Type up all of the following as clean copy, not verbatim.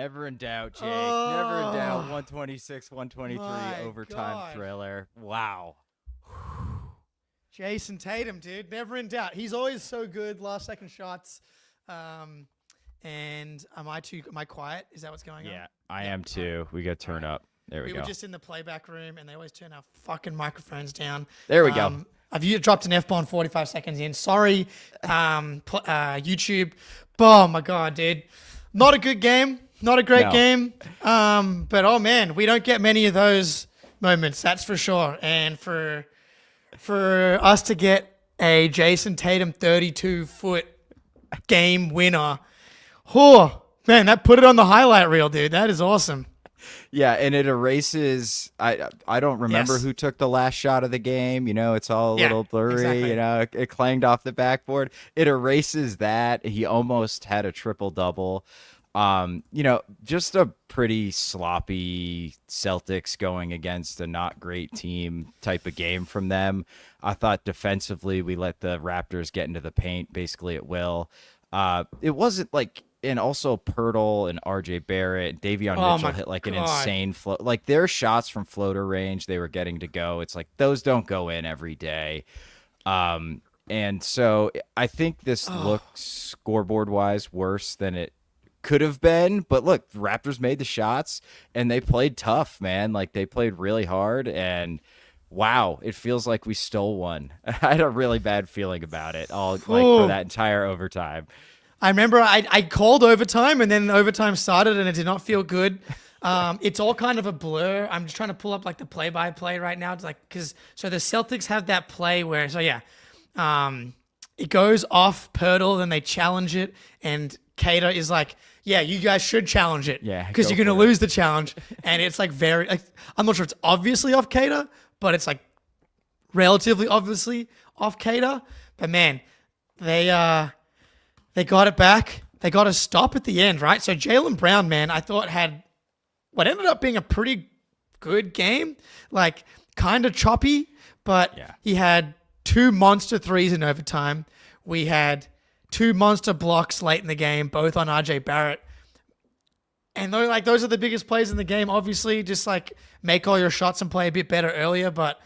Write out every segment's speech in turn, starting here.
Never in doubt, Jake. Never in doubt. 126, 123 My overtime God. thriller. Wow. Jason Tatum, dude, never in doubt. He's always so good. Last second shots. And am I quiet? Is that what's going on? Yeah, I am too. We got to turn up. There we We go. were just in the playback room, and they always turn our fucking microphones down. There we go. I've dropped an F-bomb 45 seconds in. Sorry, YouTube. Oh, my God, dude. Not a good game. Not a great game. But, oh, man, we don't get many of those moments, that's for sure. And for us to get a Jason Tatum 32-foot game winner, oh, man, that put it on the highlight reel, dude. That is awesome. Yeah, and it erases. I don't remember who took the last shot of the game. You know, it's all a little blurry. Exactly. You know, it clanged off the backboard. It erases that. He almost had a triple-double. You know, just a pretty sloppy Celtics going against a not great team type of game from them. I thought defensively we let the Raptors get into the paint basically at will. It wasn't like. And also Pirtle and RJ Barrett, Davion Mitchell hit like an insane float. Like their shots from floater range, they were getting to go. It's like those don't go in every day. And so I think this looks scoreboard wise worse than it could have been. But look, the Raptors made the shots and they played tough, man. Like they played really hard and wow, it feels like we stole one. I had a really bad feeling about it all like for that entire overtime. I remember I called overtime and then overtime started and it did not feel good. It's all kind of a blur. I'm just trying to pull up like the play-by-play right now. It's like so the Celtics have that play where it goes off Pirtle, then they challenge it, and Queta is like, "Yeah, you guys should challenge it, because you're gonna lose the challenge." And it's like very, I'm not sure it's obviously off Queta, but it's like relatively obviously off Queta. But man, They got it back. They got a stop at the end, right? So Jaylen Brown, man, I thought had what ended up being a pretty good game. Like kind of choppy, but he had 2 monster threes in overtime. We had 2 monster blocks late in the game, both on RJ Barrett. And those are the biggest plays in the game. Obviously, just like make all your shots and play a bit better earlier. But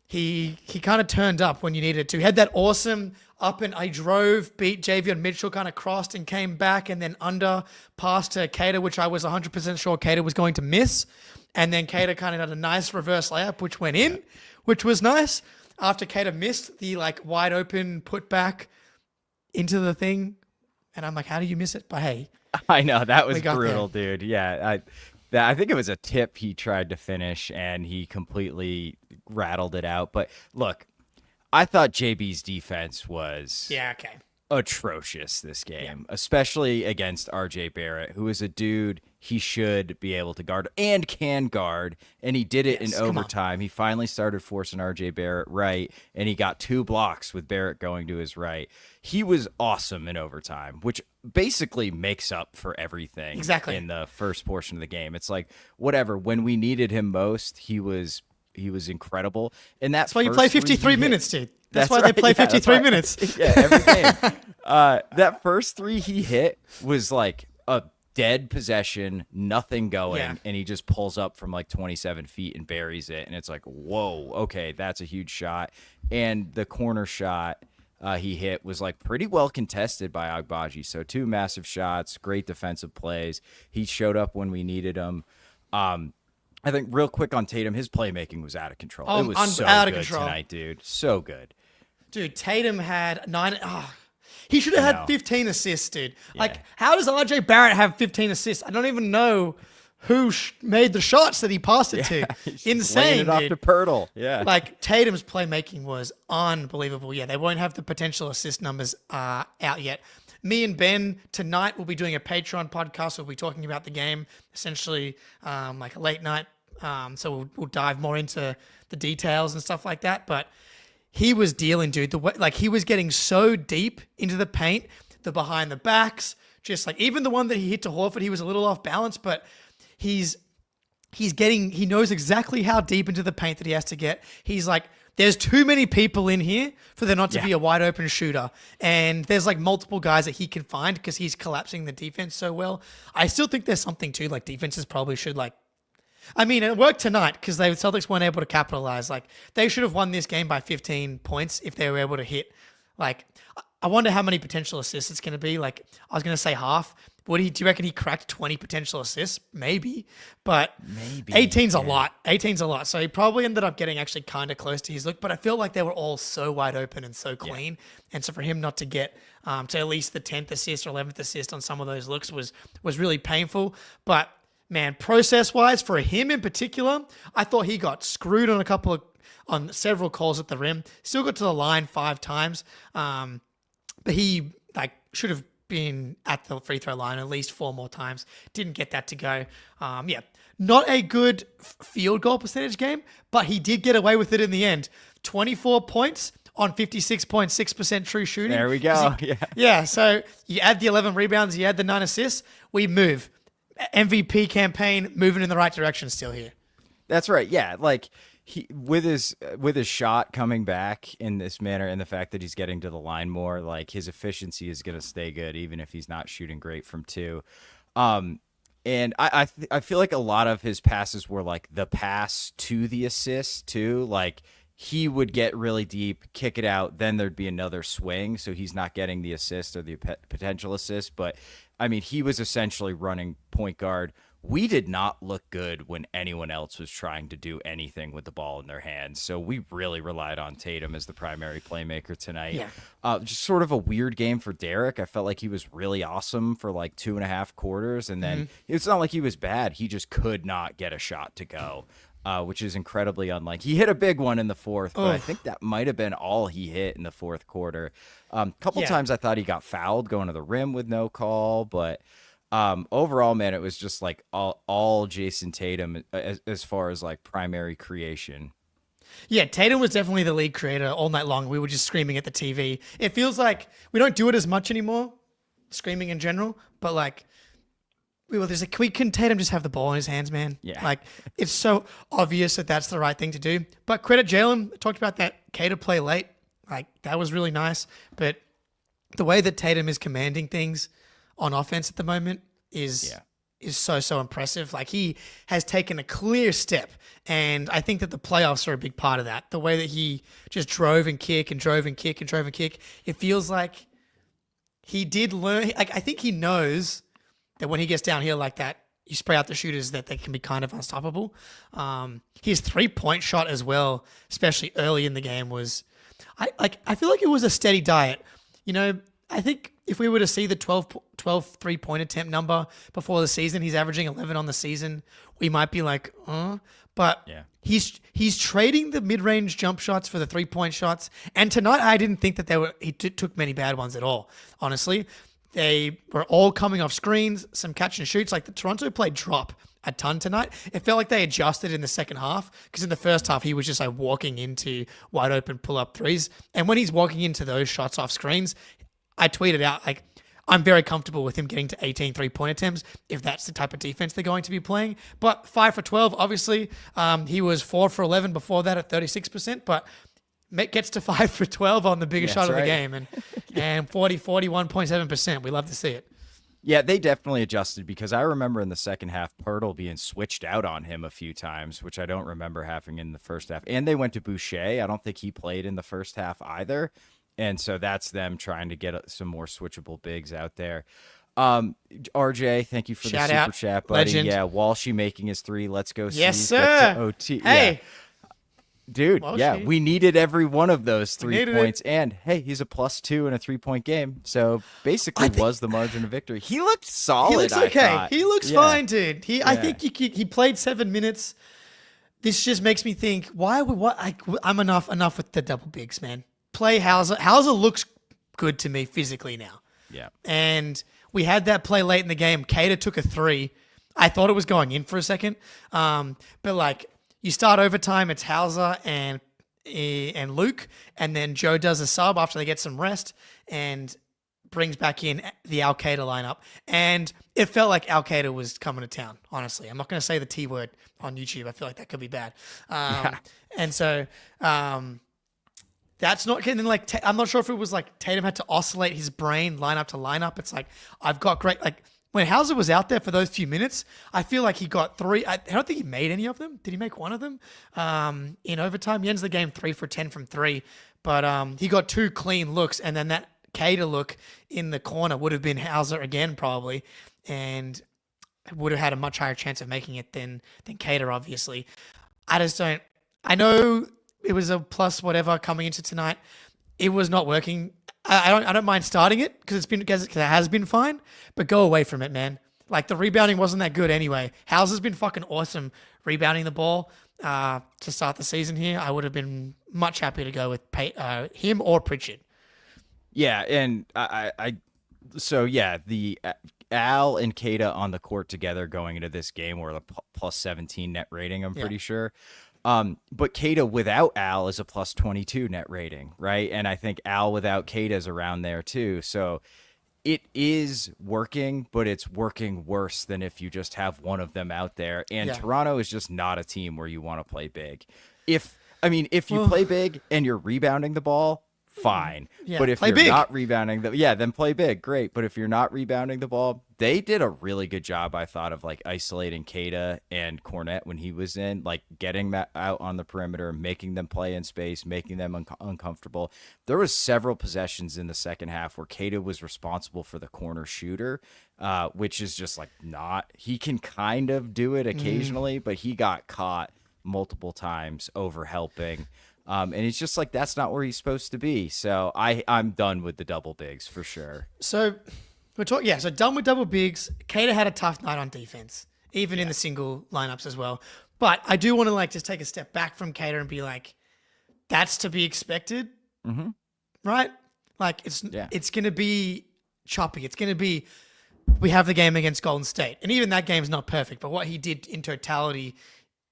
he kind of turned up when you needed to. He had that awesome up and I drove, beat Javion Mitchell, kind of crossed and came back and then under pass to Queta, which I was 100% sure Queta was going to miss. And then Queta kind of had a nice reverse layup, which went in, which was nice. After Queta missed the like wide open put back into the thing. And I'm like, how do you miss it? But hey. I know, that was brutal, dude. Yeah, I think it was a tip he tried to finish and he completely rattled it out. But look, I thought JB's defense was atrocious this game, especially against RJ Barrett, who is a dude he should be able to guard and can guard, and he did it in overtime. He finally started forcing RJ Barrett right, and he got 2 blocks with Barrett going to his right. He was awesome in overtime, which basically makes up for everything in the first portion of the game. It's like, whatever, when we needed him most, he was incredible. And that's why you play 53 minutes, dude. That's why right. they play 53 minutes. Yeah, every game. That first 3 he hit was like a dead possession, nothing going, and he just pulls up from like 27 feet and buries it. And it's like, whoa, okay, that's a huge shot. And the corner shot he hit was like pretty well contested by Agbaji. So 2 massive shots, great defensive plays. He showed up when we needed him. I think real quick on Tatum, his playmaking was out of control. It was so out of control tonight, dude. So good. Dude, Tatum had 9. He should have had 15 assists, dude. Yeah. Like, how does RJ Barrett have 15 assists? I don't even know who made the shots that he passed it to. Insane, dude. Off to Pirtle. Yeah. Like, Tatum's playmaking was unbelievable. Yeah, they won't have the potential assist numbers out yet. Me and Ben tonight will be doing a Patreon podcast. We'll be talking about the game, essentially like a late night. So we'll dive more into the details and stuff like that. But he was dealing, dude. He was getting so deep into the paint, the behind the backs, just like even the one that he hit to Horford, he was a little off balance, but he knows exactly how deep into the paint that he has to get. He's like there's too many people in here for there not to Yeah. be a wide open shooter. And there's like multiple guys that he can find because he's collapsing the defense so well. I still think there's something too, like defenses probably should like, I mean, it worked tonight because the Celtics weren't able to capitalize. Like they should have won this game by 15 points if they were able to hit. Like I wonder how many potential assists it's going to be. Like I was going to say half. Do you reckon he cracked 20 potential assists? Maybe, but Maybe 18's a lot. 18's a lot. So he probably ended up getting actually kind of close to his look. But I feel like they were all so wide open and so clean. And so for him not to get to at least the 10th assist or 11th assist on some of those looks was really painful. But man, process-wise, for him in particular, I thought he got screwed on several calls at the rim. Still got to the line 5 times, but he should have been at the free throw line at least 4 more times. Didn't get that to go. Not a good field goal percentage game, but he did get away with it in the end. 24 points on 56.6% true shooting. There we go. Yeah, so you add the 11 rebounds, you add the 9 assists, we move. MVP campaign moving in the right direction still here. That's right. Yeah, like he with his shot coming back in this manner and the fact that he's getting to the line more, like his efficiency is going to stay good even if he's not shooting great from 2. And I feel like a lot of his passes were like the pass to the assist too. Like he would get really deep, kick it out, then there'd be another swing. So he's not getting the assist or the potential assist. But I mean, he was essentially running point guard. We did not look good when anyone else was trying to do anything with the ball in their hands. So we really relied on Tatum as the primary playmaker tonight. Yeah. Just sort of a weird game for Derek. I felt like he was really awesome for like 2.5 quarters. And then it's not like he was bad. He just could not get a shot to go, which is incredibly unlike. He hit a big one in the 4th, but I think that might have been all he hit in the 4th quarter. Couple times I thought he got fouled going to the rim with no call, but overall, man, it was just like all Jason Tatum as far as like primary creation. Yeah, Tatum was definitely the lead creator all night long. We were just screaming at the TV. It feels like we don't do it as much anymore, screaming in general, but like we were just like, can Tatum just have the ball in his hands, man? Yeah. Like it's so obvious that that's the right thing to do. But credit Jaylen, talked about that Queta play late. Like that was really nice. But the way that Tatum is commanding things on offense at the moment is so impressive. Like he has taken a clear step, and I think that the playoffs are a big part of that. The way that he just drove and kick and drove and kick and drove and kick, it feels like he did learn. Like I think he knows that when he gets down here like that, you spray out the shooters that they can be kind of unstoppable. His 3-point shot as well, especially early in the game, was I feel like it was a steady diet. You know, I think if we were to see the 12 3-point attempt number before the season, he's averaging 11 on the season, we might be like, but he's trading the mid-range jump shots for the 3-point shots. And tonight, I didn't think that he took many bad ones at all. Honestly, they were all coming off screens, some catch and shoots. Like the Toronto played drop a ton tonight. It felt like they adjusted in the second half because in the first half, he was just like walking into wide open pull-up threes. And when he's walking into those shots off screens, I tweeted out, like, I'm very comfortable with him getting to 18 3-point attempts if that's the type of defense they're going to be playing. But 5 for 12, obviously. He was 4 for 11 before that at 36%, but gets to 5 for 12 on the biggest shot of the game and 41.7%. We love to see it. Yeah, they definitely adjusted because I remember in the second half, Pirtle being switched out on him a few times, which I don't remember happening in the first half. And they went to Boucher. I don't think he played in the first half either. And so that's them trying to get some more switchable bigs out there. RJ, thank you for the super chat, buddy. Legend. Yeah, Walshy making his 3. Let's go. Yes, C's. sir. OT. Hey. Yeah. Dude, Walshy. we needed every one of those 3 points. And, hey, he's a +2 in a 3-point game. So, basically was the margin of victory. He looked solid, He looks okay. He looks fine, dude. I think he played 7 minutes. This just makes me think, I'm enough with the double bigs, man. Play Hauser. Hauser looks good to me physically now. Yeah. And we had that play late in the game. Queta took a 3. I thought it was going in for a second. But like you start overtime, it's Hauser and Luke, and then Joe does a sub after they get some rest. And brings back in the Al Qaeda lineup, and it felt like Al Qaeda was coming to town. Honestly, I'm not going to say the T word on YouTube. I feel like that could be bad. And so that's not getting like. I'm not sure if it was like Tatum had to oscillate his brain lineup to lineup. It's like I've got great like. When Hauser was out there for those few minutes, I feel like he got 3. I don't think he made any of them. Did he make one of them? In overtime, he ends the game 3 for 10 from 3, but he got 2 clean looks, and then that Queta look in the corner would have been Hauser again probably, and would have had a much higher chance of making it than Queta, obviously. I just don't. I know it was a plus whatever coming into tonight. It was not working. I don't mind starting it because it has been fine, but go away from it, man. Like the rebounding wasn't that good anyway. Hauser's been fucking awesome rebounding the ball to start the season here. I would have been much happy to go with him or Pritchard. Yeah, and the Al and Queta on the court together going into this game were a plus 17 net rating, I'm pretty sure. But Queta without Al is a plus 22 net rating, right? And I think Al without Queta is around there too. So it is working, but it's working worse than if you just have one of them out there. And Toronto is just not a team where you want to play big. If you play big and you're rebounding the ball, fine. Yeah, but if you're not rebounding then play big. Great. But if you're not rebounding the ball, they did a really good job, I thought, of like isolating Queta and Cornette when he was in, like getting that out on the perimeter, making them play in space, making them uncomfortable. There was several possessions in the second half where Queta was responsible for the corner shooter, which is just like he can kind of do it occasionally, but he got caught multiple times over helping. And it's just like, that's not where he's supposed to be. So I'm done with the double bigs for sure. So we're talking, so done with double bigs. Queta had a tough night on defense, even in the single lineups as well. But I do want to like just take a step back from Queta and be like, that's to be expected, right? Like it's going to be choppy. It's going to be, we have the game against Golden State, and even that game's not perfect. But what he did in totality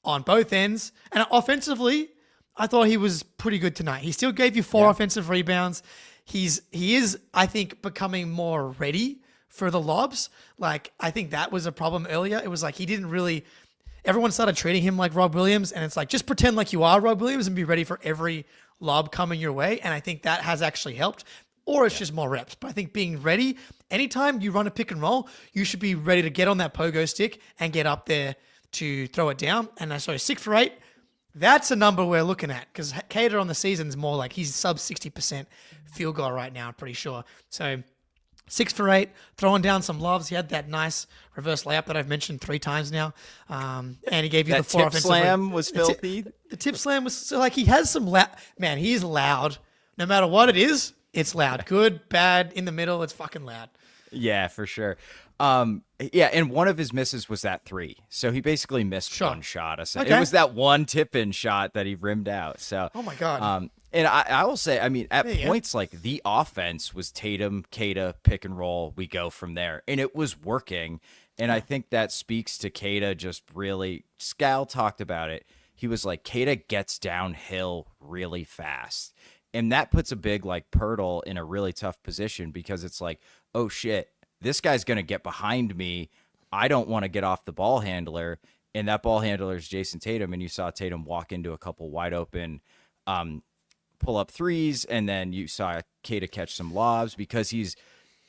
on both ends, and offensively, I thought he was pretty good tonight. He still gave you 4 offensive rebounds. He is, I think, becoming more ready for the lobs. Like, I think that was a problem earlier. It was like he didn't really – everyone started treating him like Rob Williams, and it's like just pretend like you are Rob Williams and be ready for every lob coming your way, and I think that has actually helped. Or it's just more reps. But I think being ready, anytime you run a pick and roll, you should be ready to get on that pogo stick and get up there to throw it down. And so 6 for 8. That's a number we're looking at because Queta on the season is more like he's sub 60% field goal right now, I'm pretty sure. So 6 for 8, throwing down some loves. He had that nice reverse layup that I've mentioned 3 times now. And he gave you that the 4 tip offensive. Slam was filthy. The tip slam was so like he has some man, he's loud. No matter what it is, it's loud. Good, bad, in the middle, it's fucking loud. Yeah, for sure. And one of his misses was that 3. So he basically missed one shot. Okay. It was that one tip-in shot that he rimmed out. So, oh my God. And I will say, I mean, at points like the offense was Tatum, Queta, pick and roll. We go from there, and it was working. And I think that speaks to Queta just really. Scal talked about it. He was like, Queta gets downhill really fast, and that puts a big like Pirtle in a really tough position because it's like, oh shit. This guy's going to get behind me. I don't want to get off the ball handler. And that ball handler is Jason Tatum. And you saw Tatum walk into a couple wide open pull-up threes. And then you saw Queta catch some lobs because he's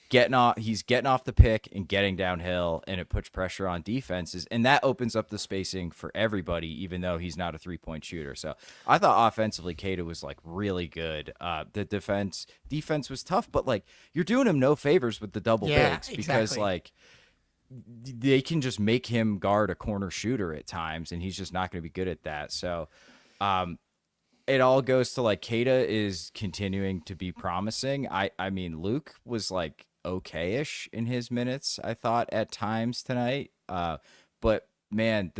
getting off the pick and getting downhill. And it puts pressure on defenses. And that opens up the spacing for everybody, even though he's not a three-point shooter. So I thought offensively, Queta was like really good. The defense was tough, but like you're doing him no favors with the double bigs because like they can just make him guard a corner shooter at times, and he's just not going to be good at that. So it all goes to like Queta is continuing to be promising. I mean, Luke was like okay-ish in his minutes, I thought, at times tonight. But man,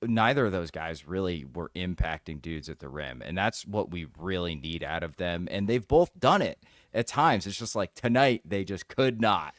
neither of those guys really were impacting dudes at the rim, and that's what we really need out of them. And they've both done it at times. It's just like tonight they just could not.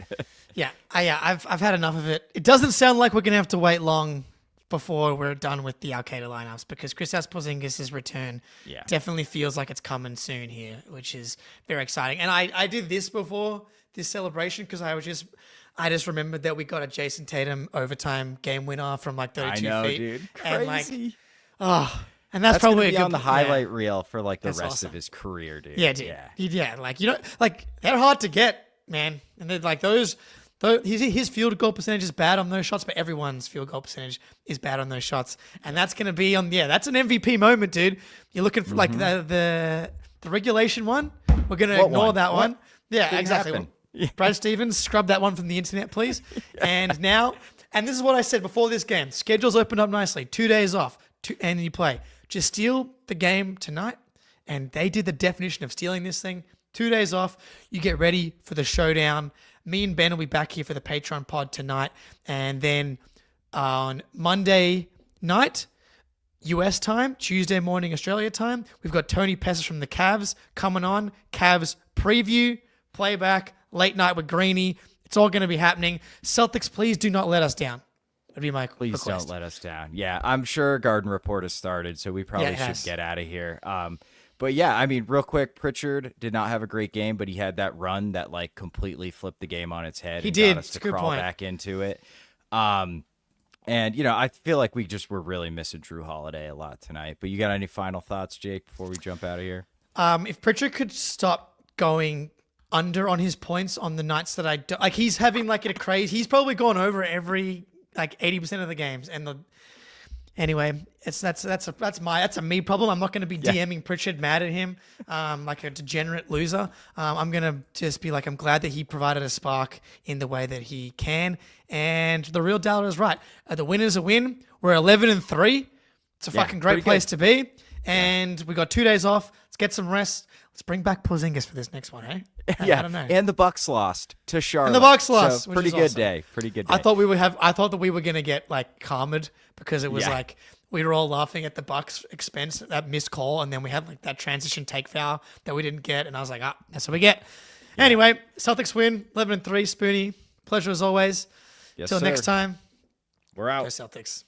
I've had enough of it. It doesn't sound like we're gonna have to wait long before we're done with the Al-Qaeda lineups, because Kristaps Porzingis' return definitely feels like it's coming soon here, which is very exciting. And I did this before this celebration because I just remembered that we got a Jason Tatum overtime game winner from like 32 I know, feet. dude. Crazy. And And that's probably gonna be a good on the highlight reel for like the That's rest awesome. of his career, dude. Yeah, dude. Yeah, like, like they're hard to get, man. And they're like his field goal percentage is bad on those shots, but everyone's field goal percentage is bad on those shots. And that's going to be that's an MVP moment, dude. You're looking for like the regulation one. We're going to ignore that one. Yeah, Didn't exactly. happen. Brad Stevens, scrub that one from the internet, please. And this is what I said before this game. Schedule's opened up nicely. 2 days off, and you play. Just steal the game tonight. And they did the definition of stealing this thing. 2 days off. You get ready for the showdown. Me and Ben will be back here for the Patreon pod tonight. And then on Monday night, US time, Tuesday morning, Australia time, we've got Tony Pessis from the Cavs coming on. Cavs preview, playback, late night with Greeny. It's all going to be happening. Celtics, please do not let us down. That'd be my Please request. don't let us down. Yeah, I'm sure Garden Report has started, so we probably should get out of here. But yeah, I mean, real quick, Pritchard did not have a great game, but he had that run that like completely flipped the game on its head. He and did. Got us It's to a good crawl point. back into it. And I feel like we just were really missing Drew Holiday a lot tonight. But you got any final thoughts, Jake, before we jump out of here? If Pritchard could stop going under on his points on the nights that I do, like he's having like a crazy. He's probably gone over every like 80% of the games, and anyway, that's a me problem. I'm not going to be DMing Pritchard mad at him, like a degenerate loser. I'm going to just be like, I'm glad that he provided a spark in the way that he can. And the real Dowler is right. The win is a win. We're 11-3. It's a fucking great place to be. And we got 2 days off. Let's get some rest. Let's bring back Porzingis for this next one, eh? I don't know. And the Bucks lost to Charlotte. And the Bucks lost, So which pretty is good awesome. day. Pretty good day. I thought that we were gonna get like karmed because it was like we were all laughing at the Bucks' expense, that missed call, and then we had like that transition take foul that we didn't get, and I was like, that's what we get. Anyway, Celtics win, 11-3. Spoonie, pleasure as always. Yes, Till sir. next time, We're out. go Celtics.